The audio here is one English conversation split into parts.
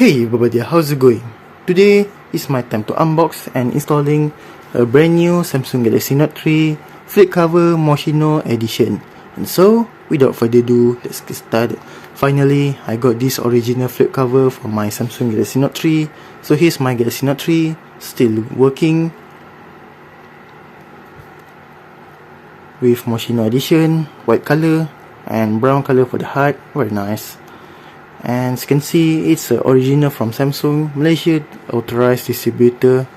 Hey everybody, how's it going? Today is my time to unbox and installing a brand new Samsung Galaxy Note 3 flip cover Moschino edition. And so, without further ado, let's get started. Finally, I got this original flip cover for my Samsung Galaxy Note 3. So here's my Galaxy Note 3, still working with Moschino edition, white color and brown color for the heart, very nice. And as you can see, it's original from Samsung Malaysia, authorized distributor,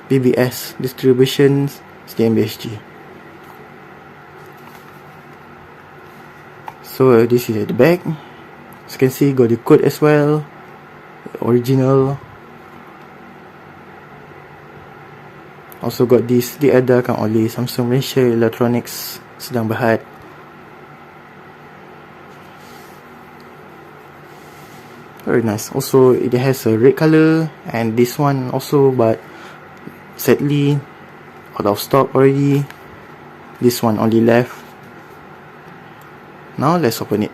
BBS Distributions, GmbH. So this is at the back. As you can see, got the code as well, original. Also got this diadakan oleh Samsung Malaysia Electronics Sedang Berhad. Very nice. Also it has a red color and this one also, but sadly out of stock already. This one only left. Now let's open it.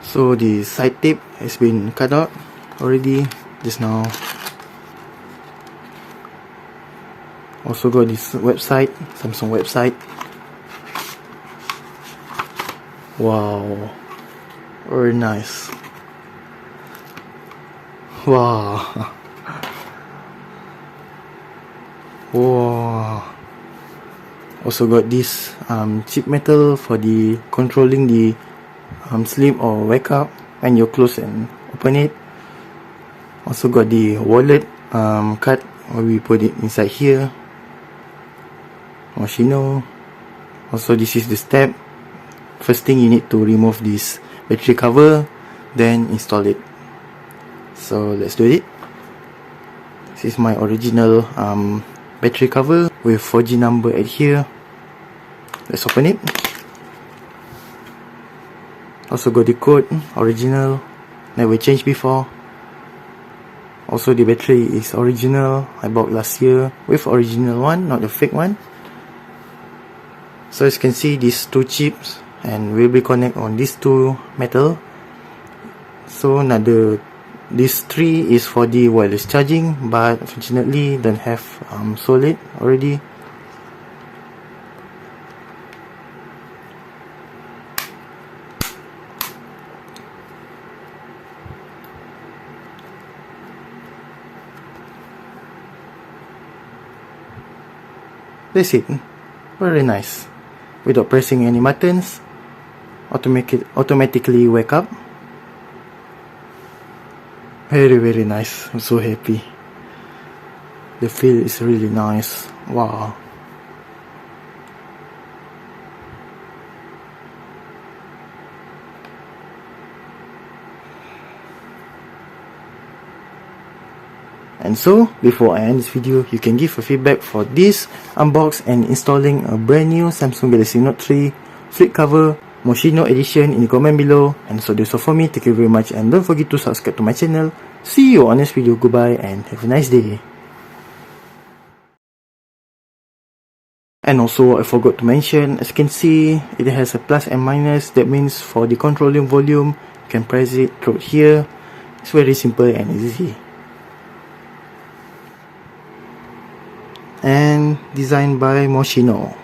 So the side tape has been cut out already just now. Also got this website, Samsung website. Wow, very nice. Wow. Wow. Also got this chip metal for the controlling the sleep or wake up when you close and open it. Also got the wallet card where we put it inside here. Moschino. Also this is the step. First thing, you need to remove this battery cover, then install it. So let's do it. This is my original battery cover with 4G number at here. Let's open it. Also got the code, original, never changed before. Also the battery is original, I bought last year with original one, not the fake one. So as you can see, these two chips and will be connected on these two metal. So this 3 is for the wireless charging, but unfortunately don't have solid already. That's it. Very nice. Without pressing any buttons, automatically wake up. Very nice. I'm so happy. The feel is really nice. Wow. And so, before I end this video, you can give a feedback for this unbox and installing a brand new Samsung Galaxy Note 3 flip cover Moschino edition in the comment below. And so that's all for me. Thank you very much and don't forget to subscribe to my channel. See you on this video. Goodbye and have a nice day. And also I forgot to mention, as you can see, it has a plus and minus. That means for the controlling volume, you can press it through here. It's very simple and easy. And designed by Moschino.